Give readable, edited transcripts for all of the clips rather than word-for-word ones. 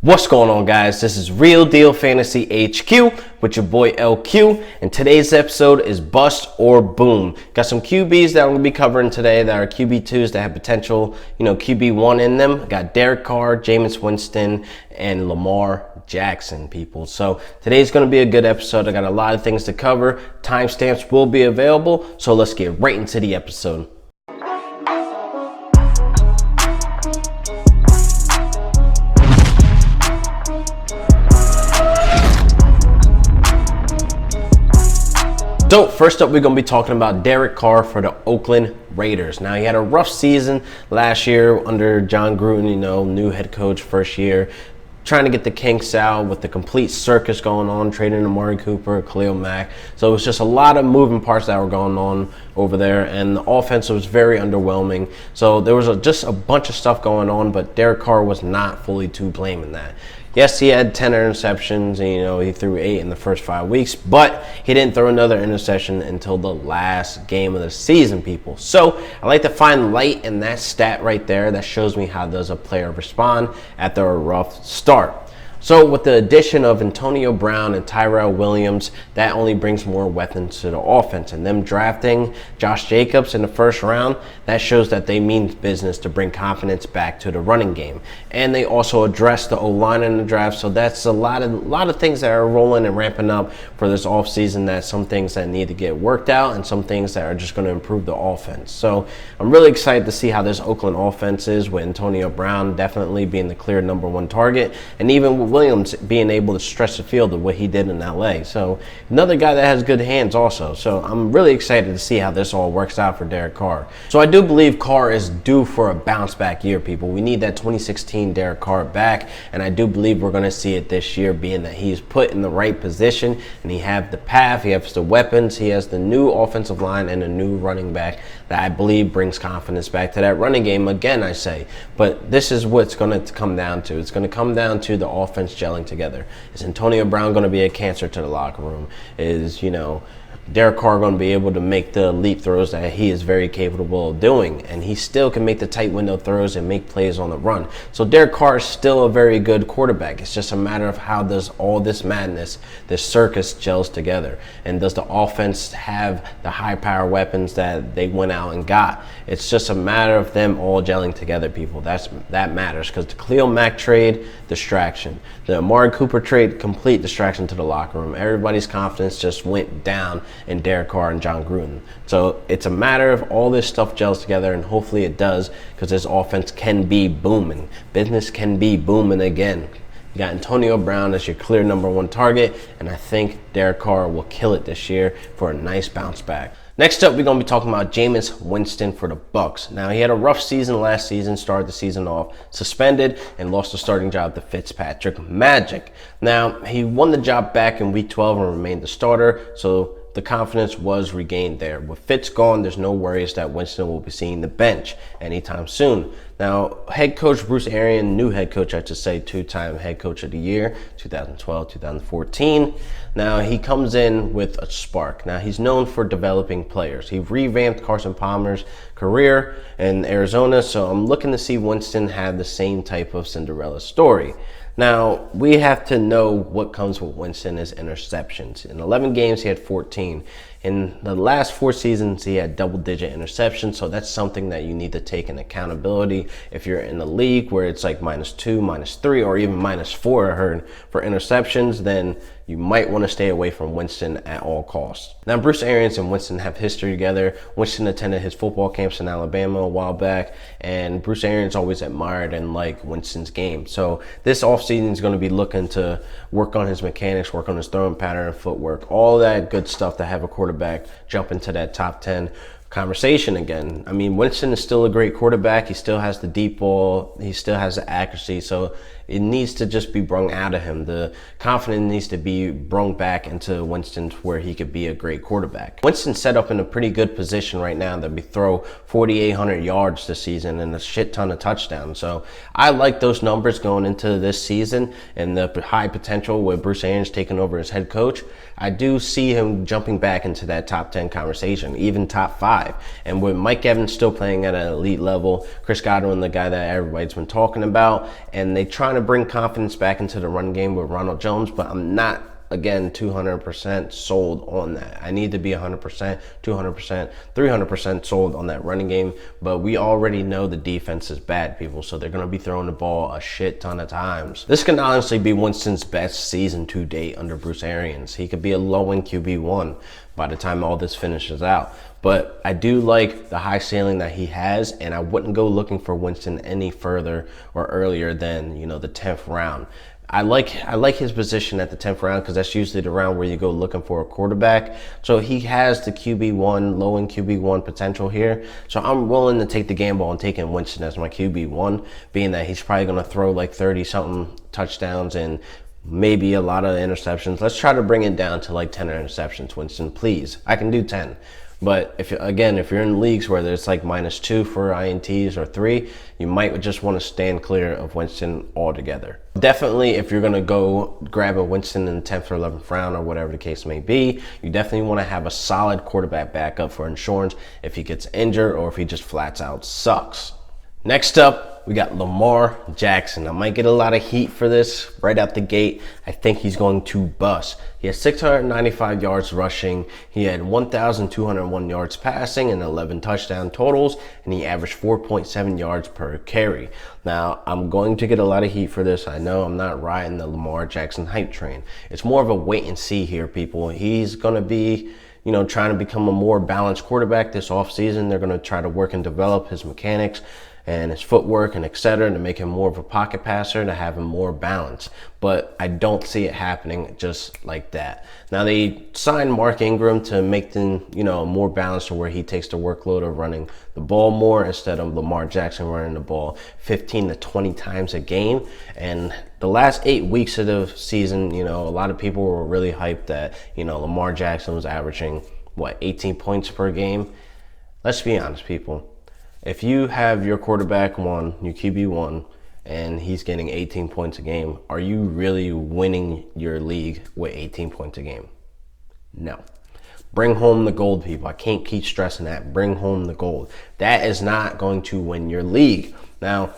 What's going on, guys? This is Real Deal Fantasy HQ with your boy LQ, and today's episode is Bust or Boom. Got some QBs that I'm going to be covering today that are QB2s that have potential, QB1 in them. Got Derek Carr, Jameis Winston, and Lamar Jackson, people. So today's going to be a good episode. I got a lot of things to cover. Timestamps will be available, so let's get right into the episode. So first up, we're going to be talking about Derek Carr for the Oakland Raiders. Now, he had a rough season last year under John Gruden, new head coach, first year, trying to get the kinks out with the complete circus going on, trading Amari Cooper, Khalil Mack. So it was just a lot of moving parts that were going on over there, and the offense was very underwhelming. So there was just a bunch of stuff going on, but Derek Carr was not fully to blame in that. Yes, he had 10 interceptions, and he threw 8 in the first 5 weeks, but he didn't throw another interception until the last game of the season, people. So I like to find light in that stat right there. That shows me how does a player respond after a rough start. So with the addition of Antonio Brown and Tyrell Williams, that only brings more weapons to the offense. And them drafting Josh Jacobs in the first round, that shows that they mean business to bring confidence back to the running game. And they also address the O-line in the draft. So that's a lot of things that are rolling and ramping up for this offseason. That's some things that need to get worked out and some things that are just going to improve the offense. So I'm really excited to see how this Oakland offense is, with Antonio Brown definitely being the clear #1 target, and even with Williams being able to stretch the field of what he did in LA. So another guy that has good hands also. So I'm really excited to see how this all works out for Derek Carr. So I do believe Carr is due for a bounce back year, people. We need that 2016 Derek Carr back, and I do believe we're going to see it this year, being that he's put in the right position and he has the path, he has the weapons, he has the new offensive line and a new running back that I believe brings confidence back to that running game again, I say. But this is what's going to come down to. It's going to come down to the offense gelling together. Is Antonio Brown going to be a cancer to the locker room? Is, Derek Carr going to be able to make the leap throws that he is very capable of doing? And he still can make the tight window throws and make plays on the run. So Derek Carr is still a very good quarterback. It's just a matter of how does all this madness, this circus gels together. And does the offense have the high power weapons that they went out and got? It's just a matter of them all gelling together, people. That matters, because the Khalil Mack trade, distraction. The Amari Cooper trade, complete distraction to the locker room. Everybody's confidence just went down in Derek Carr and John Gruden. So it's a matter of all this stuff gels together, and hopefully it does, because this offense can be booming. Business can be booming again. You got Antonio Brown as your clear #1 target, and I think Derek Carr will kill it this year for a nice bounce back. Next up, we're going to be talking about Jameis Winston for the Bucs. Now, he had a rough season last season, started the season off suspended, and lost the starting job to Fitzpatrick Magic. Now, he won the job back in Week 12 and remained the starter, so the confidence was regained there. With Fitz gone, there's no worries that Winston will be seeing the bench anytime soon. Now, head coach Bruce Arians, new head coach, I should say, 2-time head coach of the year, 2012, 2014. Now, he comes in with a spark. Now, he's known for developing players. He revamped Carson Palmer's career in Arizona, so I'm looking to see Winston have the same type of Cinderella story. Now, we have to know what comes with Winston is interceptions. In 11 games, he had 14. In the last 4 seasons, he had double-digit interceptions, so that's something that you need to take in accountability. If you're in a league where it's like -2, -3, or even -4, I heard, for interceptions, then you might want to stay away from Winston at all costs. Now, Bruce Arians and Winston have history together. Winston attended his football camps in Alabama a while back, and Bruce Arians always admired and liked Winston's game. So this offseason is going to be looking to work on his mechanics, work on his throwing pattern and footwork, all that good stuff to have a quarterback jump into that top 10 conversation again. I mean, Winston is still a great quarterback. He still has the deep ball. He still has the accuracy. So it needs to just be brung out of him. The confidence needs to be brung back into Winston where he could be a great quarterback. Winston's set up in a pretty good position right now to throw 4,800 yards this season and a shit ton of touchdowns. So I like those numbers going into this season, and the high potential with Bruce Arians taking over as head coach. I do see him jumping back into that top 10 conversation, even top 5. And with Mike Evans still playing at an elite level, Chris Godwin, the guy that everybody's been talking about, and they trying to to bring confidence back into the run game with Ronald Jones, but I'm not, again, 200% sold on that. I need to be 100%, 200%, 300% sold on that running game, but we already know the defense is bad, people, so they're going to be throwing the ball a shit ton of times. This can honestly be Winston's best season to date under Bruce Arians. He could be a low-end QB1 by the time all this finishes out. But I do like the high ceiling that he has, and I wouldn't go looking for Winston any further or earlier than, the 10th round. I like his position at the 10th round because that's usually the round where you go looking for a quarterback. So he has the QB1, low-end QB1 potential here. So I'm willing to take the gamble on taking Winston as my QB1, being that he's probably going to throw like 30-something touchdowns and maybe a lot of interceptions. Let's try to bring it down to like 10 interceptions, Winston, please. I can do 10. But if you're in leagues where there's like -2 for INTs or 3, you might just want to stand clear of Winston altogether. Definitely, if you're going to go grab a Winston in the 10th or 11th round or whatever the case may be, you definitely want to have a solid quarterback backup for insurance if he gets injured or if he just flats out sucks. Next up, we got Lamar Jackson. I might get a lot of heat for this right out the gate. I think he's going to bust. He has 695 yards rushing. He had 1,201 yards passing and 11 touchdown totals, and he averaged 4.7 yards per carry. Now, I'm going to get a lot of heat for this. I know I'm not riding the Lamar Jackson hype train. It's more of a wait and see here, people. He's going to be trying to become a more balanced quarterback this offseason. They're going to try to work and develop his mechanics and his footwork and etc. to make him more of a pocket passer, to have him more balanced. But I don't see it happening just like that. Now, they signed Mark Ingram to make them, more balanced to where he takes the workload of running the ball more instead of Lamar Jackson running the ball 15 to 20 times a game. And the last 8 weeks of the season, a lot of people were really hyped that, Lamar Jackson was averaging, 18 points per game? Let's be honest, people. If you have your quarterback one, your QB1, and he's getting 18 points a game, are you really winning your league with 18 points a game? No. Bring home the gold, people. I can't keep stressing that. Bring home the gold. That is not going to win your league. Now,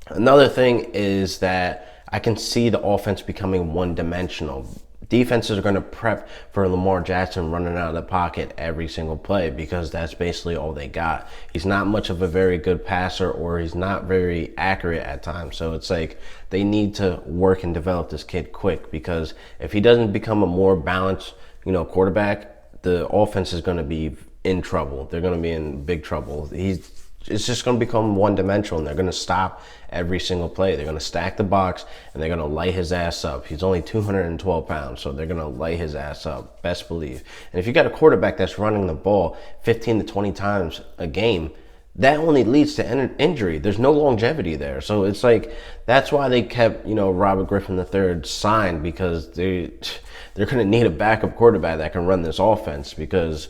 another thing is that I can see the offense becoming one-dimensional. Defenses are going to prep for Lamar Jackson running out of the pocket every single play because that's basically all they got. He's not much of a very good passer, or he's not very accurate at times. So it's like they need to work and develop this kid quick, because if he doesn't become a more balanced, quarterback, the offense is going to be in trouble. They're going to be in big trouble. It's just going to become one-dimensional, and they're going to stop every single play. They're going to stack the box, and they're going to light his ass up. He's only 212 pounds, so they're going to light his ass up, best believe. And if you got a quarterback that's running the ball 15 to 20 times a game, that only leads to injury. There's no longevity there. So it's like, that's why they kept, Robert Griffin III signed, because they're going to need a backup quarterback that can run this offense, because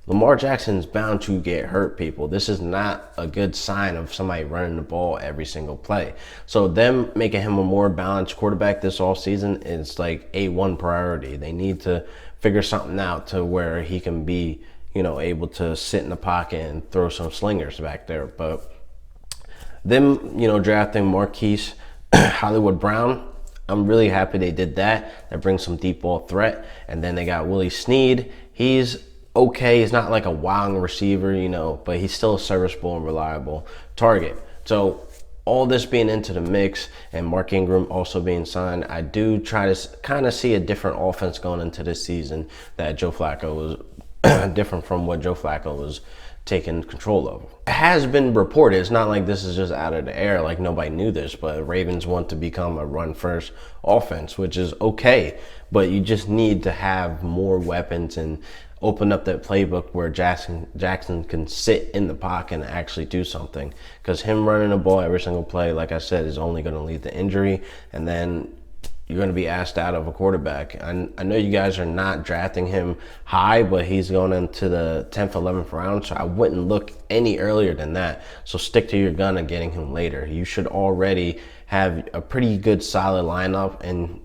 Lamar Jackson's bound to get hurt, people. This is not a good sign of somebody running the ball every single play. So them making him a more balanced quarterback this offseason is like A1 priority. They need to figure something out to where he can be, able to sit in the pocket and throw some slingers back there. But them, drafting Marquise Hollywood Brown, I'm really happy they did that. That brings some deep ball threat. And then they got Willie Snead. He's okay, he's not like a wilding receiver, but he's still a serviceable and reliable target. So all this being into the mix, and Mark Ingram also being signed, I do try to kind of see a different offense going into this season, that Joe Flacco was different from what Joe Flacco was taking control of. It has been reported, it's not like this is just out of the air, like nobody knew this, but Ravens want to become a run-first offense, which is okay, but you just need to have more weapons and open up that playbook where Jackson can sit in the pocket and actually do something. Because him running the ball every single play, like I said, is only going to lead to injury, and then you're going to be asked out of a quarterback. I know you guys are not drafting him high, but he's going into the 10th, 11th round, so I wouldn't look any earlier than that. So stick to your gun and getting him later. You should already have a pretty good solid lineup, and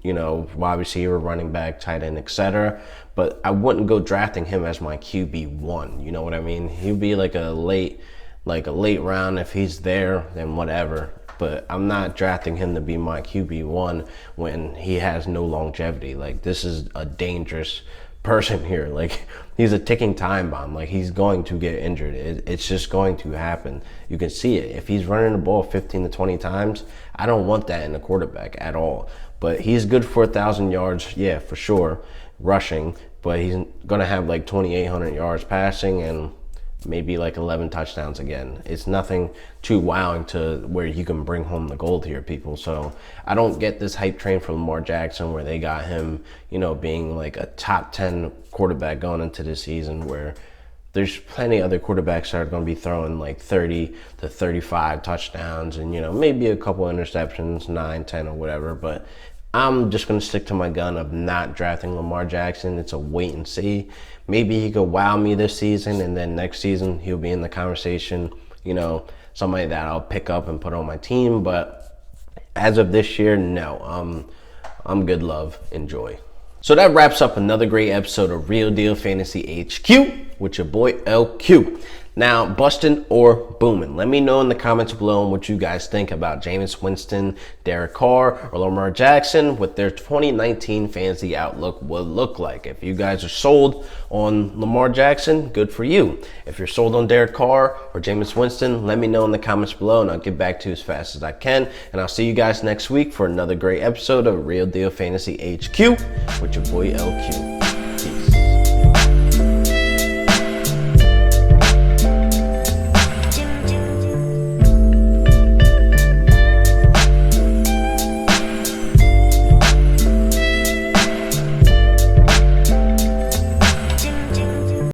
wide receiver, running back, tight end, etc. But I wouldn't go drafting him as my QB1. You know what I mean? He'd be like a late round. If he's there, then whatever. but I'm not drafting him to be my QB1 when he has no longevity. Like, this is a dangerous person here. Like, he's a ticking time bomb. Like, he's going to get injured. It's just going to happen. You can see it. If he's running the ball 15 to 20 times, I don't want that in a quarterback at all. But he's good for 1,000 yards, yeah, for sure, rushing. But he's going to have like 2,800 yards passing and maybe like 11 touchdowns again. It's nothing too wowing to where you can bring home the gold here, people. So I don't get this hype train for Lamar Jackson where they got him, you know, being like a top 10 quarterback going into this season, where there's plenty of other quarterbacks that are going to be throwing like 30 to 35 touchdowns and, you know, maybe a couple interceptions, 9, 10 or whatever. But I'm just going to stick to my gun of not drafting Lamar Jackson. It's a wait and see. Maybe he could wow me this season, and then next season he'll be in the conversation, you know, somebody that I'll pick up and put on my team. But as of this year, no, I'm good, love, enjoy. So that wraps up another great episode of Real Deal Fantasy HQ with your boy LQ. Now, bustin' or booming? Let me know in the comments below what you guys think about Jameis Winston, Derek Carr, or Lamar Jackson, what their 2019 fantasy outlook will look like. If you guys are sold on Lamar Jackson, good for you. If you're sold on Derek Carr or Jameis Winston, let me know in the comments below and I'll get back to you as fast as I can. And I'll see you guys next week for another great episode of Real Deal Fantasy HQ with your boy LQ.